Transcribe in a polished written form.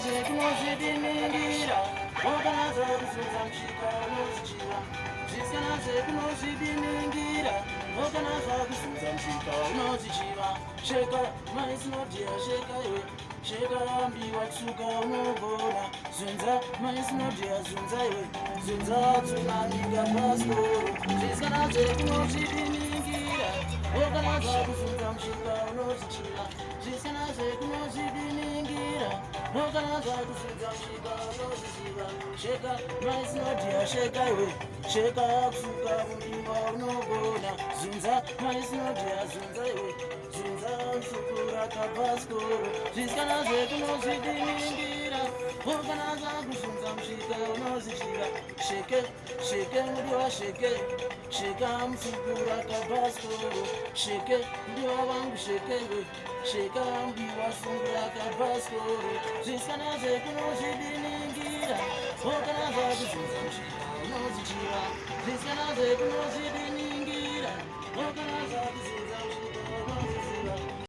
zekunozidiningira wakanaza kusudza mshika unozichiva zvisikanaze kunozvidiningira wakanaza kusudza mshika unozichiva sheka maisinodia sheka iwe sheka ambiwa tsuka unogona zunza maisinodia zunza iwe zunza tsunamiga paskoro zvisikanaze kunozvidiningira wakanaza kusudza mshika unozichiva zvisikanaze kunozvidiningira wakanaza kusudza mshika unozichiva sheka maisinodia sheka iwe sheka kusuka kundiwa unogona zunza maisinodia zunza iwe zunza msukura kapaskoro zvisikanaze kunozvidiningira wakanaza kusudza mshika unozichiva sheke sheke mudiwa sheke sheka msukura kapaskoro sheke mudiwa vangu sheke iwe sheka mudiwa sungura kapaskoro zvisikanaze kunozvidiningira wakanaza kusudza mshika unozichiva zvisikanaze kunozvidiningira